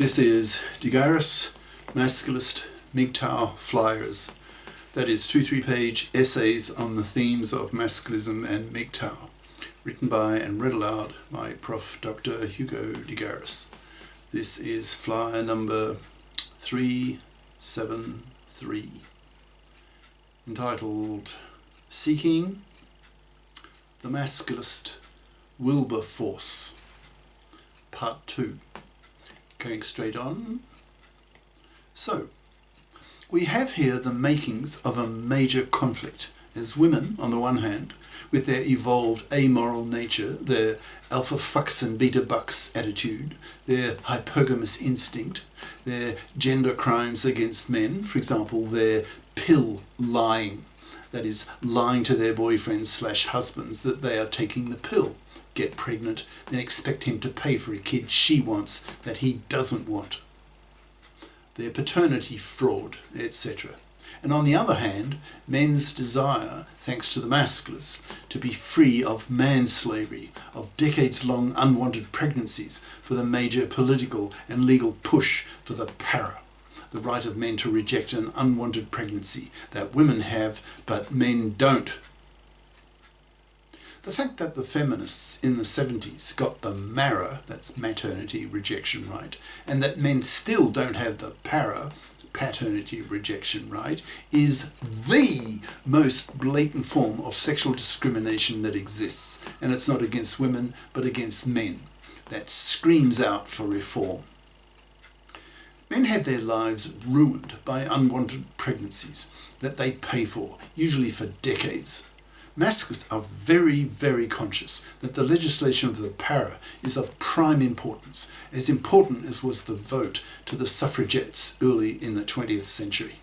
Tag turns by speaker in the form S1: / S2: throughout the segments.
S1: This is GARIS, Masculist MGTOW flyers. That is 2 3-page essays on the themes of masculism and MGTOW, written by and read aloud by Prof. Dr. Hugo de Garis. This is flyer number 373, entitled Seeking the Masculist Wilberforce, Part 2. Going straight on. So, we have here the makings of a major conflict, as women, on the one hand, with their evolved amoral nature, their alpha fucks and beta bucks attitude, their hypergamous instinct, their gender crimes against men, for example, their pill lying, that is, lying to their boyfriends/husbands that they are taking the pill, get pregnant, then expect him to pay for a kid she wants that he doesn't want. Their paternity fraud, etc. And on the other hand, men's desire, thanks to the masculists, to be free of manslavery, of decades-long unwanted pregnancies, for the major political and legal push for the para, the right of men to reject an unwanted pregnancy that women have but men don't. The fact that the feminists in the 70s got the MARA, that's maternity rejection right, and that men still don't have the PARA, paternity rejection right, is the most blatant form of sexual discrimination that exists. And it's not against women, but against men. That screams out for reform. Men have their lives ruined by unwanted pregnancies that they pay for, usually for decades. Masculists are very, very conscious that the legislation of the para is of prime importance, as important as was the vote to the suffragettes early in the 20th century.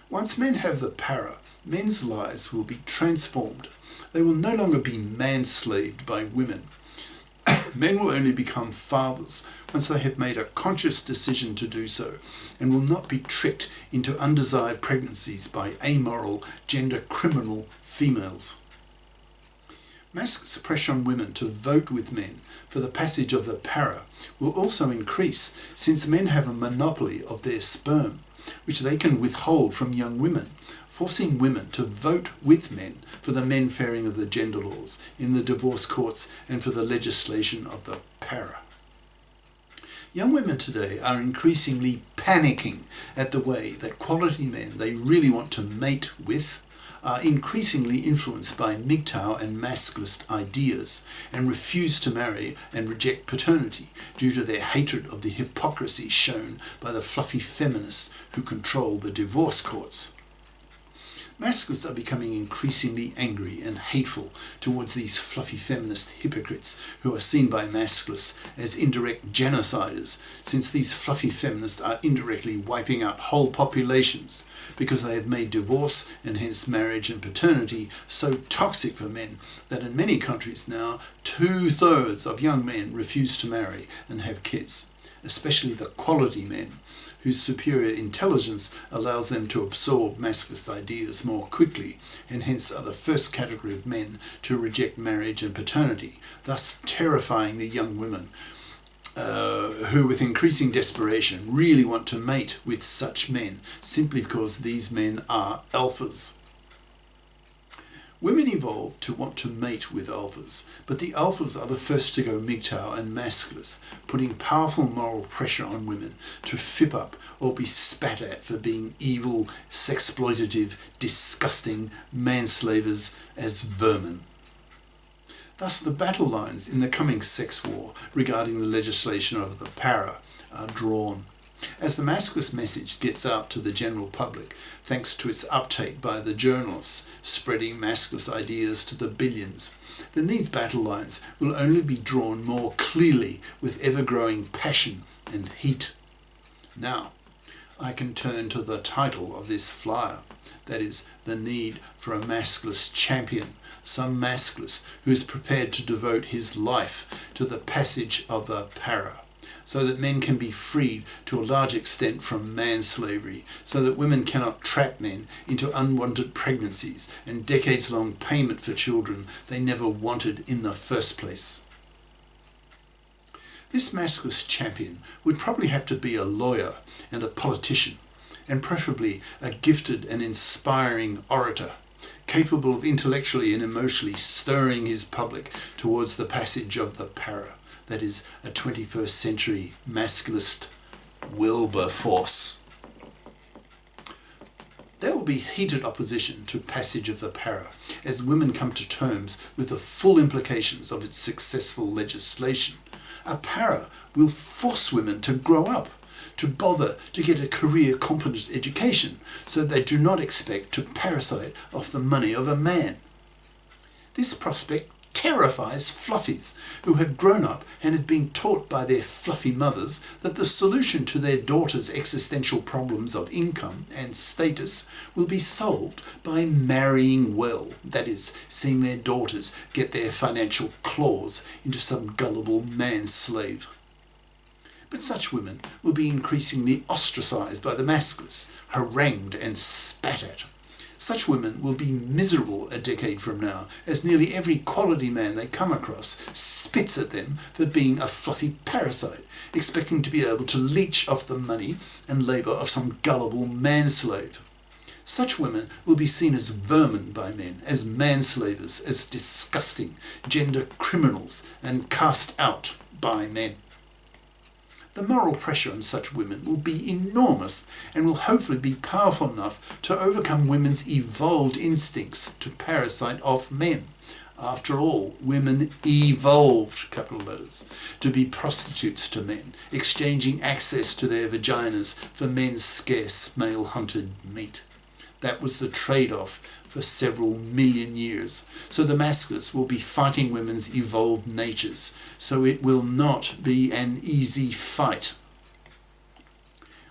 S1: Once men have the para, men's lives will be transformed. They will no longer be manslaved by women. Men will only become fathers once they have made a conscious decision to do so, and will not be tricked into undesired pregnancies by amoral, gender criminal females. Masculists' pressure on women to vote with men for the passage of the para will also increase, since men have a monopoly of their sperm, which they can withhold from young women, forcing women to vote with men for the men-fairing of the gender laws in the divorce courts and for the legislation of the para. Young women today are increasingly panicking at the way that quality men they really want to mate with are increasingly influenced by MGTOW and masculist ideas and refuse to marry and reject paternity due to their hatred of the hypocrisy shown by the fluffy feminists who control the divorce courts. Masculists are becoming increasingly angry and hateful towards these fluffy feminist hypocrites who are seen by masculists as indirect genociders, since these fluffy feminists are indirectly wiping out whole populations because they have made divorce and hence marriage and paternity so toxic for men that in many countries now 2/3 of young men refuse to marry and have kids, especially the quality men, whose superior intelligence allows them to absorb masculist ideas more quickly, and hence are the first category of men to reject marriage and paternity, thus terrifying the young women who, with increasing desperation, really want to mate with such men, simply because these men are alphas. Women evolved to want to mate with alphas, but the alphas are the first to go MGTOW and masculist, putting powerful moral pressure on women to fip up or be spat at for being evil, sexploitative, disgusting manslavers as vermin. Thus the battle lines in the coming sex war regarding the legislation of the para are drawn. As the masculist message gets out to the general public, thanks to its uptake by the journalists spreading masculist ideas to the billions, then these battle lines will only be drawn more clearly with ever-growing passion and heat. Now, I can turn to the title of this flyer, that is, the need for a masculist champion, some masculist who is prepared to devote his life to the passage of the para, so that men can be freed to a large extent from manslavery, so that women cannot trap men into unwanted pregnancies and decades-long payment for children they never wanted in the first place. This masculist champion would probably have to be a lawyer and a politician, and preferably a gifted and inspiring orator, capable of intellectually and emotionally stirring his public towards the passage of the para, that is, a 21st century Masculist Wilberforce. There will be heated opposition to passage of the para as women come to terms with the full implications of its successful legislation. A para will force women to grow up, to bother to get a career competent education so they do not expect to parasite off the money of a man. This prospect terrifies fluffies who have grown up and have been taught by their fluffy mothers that the solution to their daughters' existential problems of income and status will be solved by marrying well, that is, seeing their daughters get their financial claws into some gullible man-slave. But such women will be increasingly ostracised by the masculists, harangued and spat at. Such women will be miserable a decade from now, as nearly every quality man they come across spits at them for being a fluffy parasite, expecting to be able to leech off the money and labour of some gullible manslave. Such women will be seen as vermin by men, as manslavers, as disgusting gender criminals, and cast out by men. The moral pressure on such women will be enormous and will hopefully be powerful enough to overcome women's evolved instincts to parasite off men. After all, women evolved, capital letters, to be prostitutes to men, exchanging access to their vaginas for men's scarce male-hunted meat. That was the trade-off for several million years. So the masculists will be fighting women's evolved natures. So it will not be an easy fight.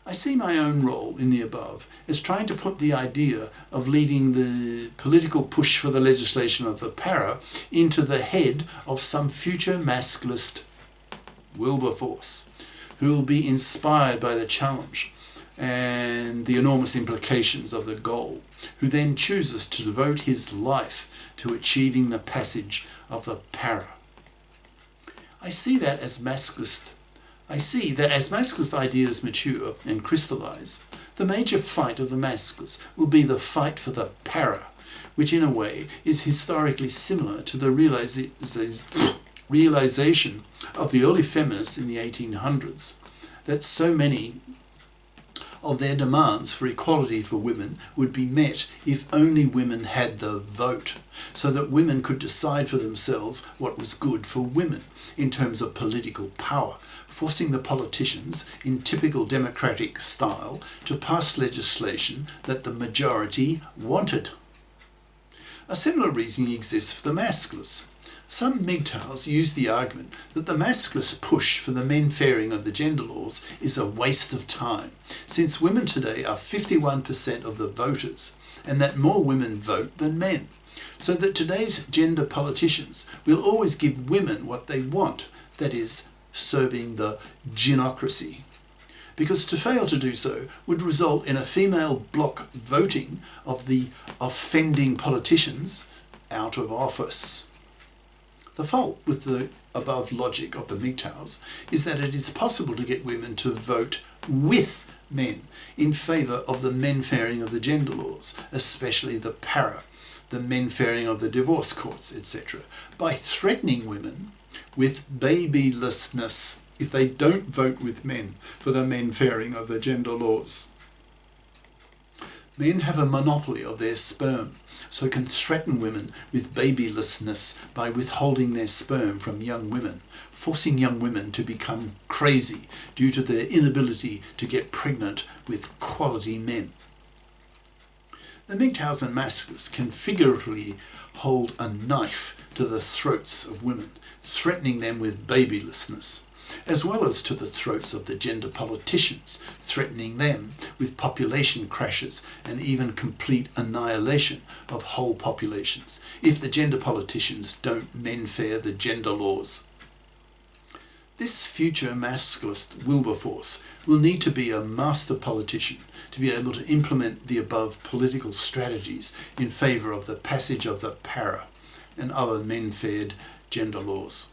S1: I see my own role in the above as trying to put the idea of leading the political push for the legislation of the para into the head of some future masculist Wilberforce, who will be inspired by the challenge and the enormous implications of the goal, who then chooses to devote his life to achieving the passage of the para. I see that as masculist ideas mature and crystallize, the major fight of the masculists will be the fight for the para, which in a way is historically similar to the realization of the early feminists in the 1800s, that so many of their demands for equality for women would be met if only women had the vote, so that women could decide for themselves what was good for women in terms of political power, forcing the politicians in typical democratic style to pass legislation that the majority wanted. A similar reasoning exists for the masculists. Some MGTOWs use the argument that the masculist push for the men-fairing of the gender laws is a waste of time, since women today are 51% of the voters, and that more women vote than men, so that today's gender politicians will always give women what they want, that is, serving the ginocracy. Because to fail to do so would result in a female bloc voting of the offending politicians out of office. The fault with the above logic of the MGTOWs is that it is possible to get women to vote with men in favour of the men-fairing of the gender laws, especially the para, the men-fairing of the divorce courts, etc., by threatening women with babylessness if they don't vote with men for the men-fairing of the gender laws. Men have a monopoly of their sperm, so can threaten women with babylessness by withholding their sperm from young women, forcing young women to become crazy due to their inability to get pregnant with quality men. The MGTOWs and masculists can figuratively hold a knife to the throats of women, threatening them with babylessness, as well as to the throats of the gender politicians, threatening them with population crashes and even complete annihilation of whole populations if the gender politicians don't men-fair the gender laws. This future masculist Wilberforce will need to be a master politician to be able to implement the above political strategies in favour of the passage of the para and other men-faired gender laws.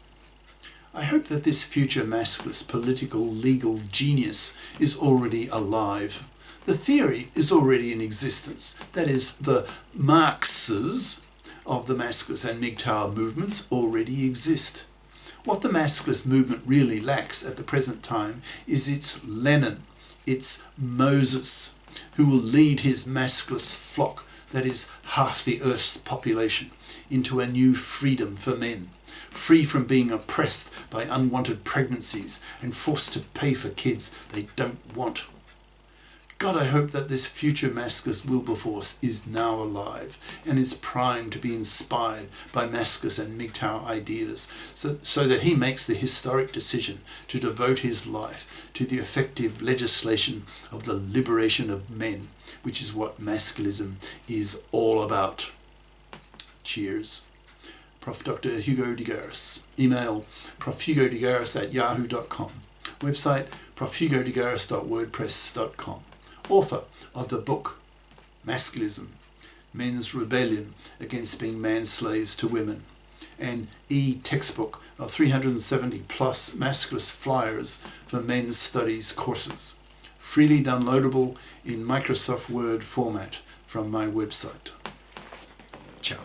S1: I hope that this future masculist political legal genius is already alive. The theory is already in existence. That is, the Marxes of the Masculist and MGTOW movements already exist. What the Masculist movement really lacks at the present time is its Lenin, its Moses, who will lead his masculist flock, that is half the earth's population, into a new freedom for men, free from being oppressed by unwanted pregnancies and forced to pay for kids they don't want. God, I hope that this future Masculist Wilberforce is now alive and is primed to be inspired by Masculist and MGTOW ideas so that he makes the historic decision to devote his life to the effective legislation of the liberation of men, which is what Masculism is all about. Cheers. Prof. Dr. Hugo de Garis. Email profhugodegaris@yahoo.com. Website profhugodegaris.wordpress.com. Author of the book Masculism, Men's Rebellion Against Being Manslaves to Women, and e-textbook of 370 plus masculist flyers for men's studies courses, freely downloadable in Microsoft Word format from my website. Ciao.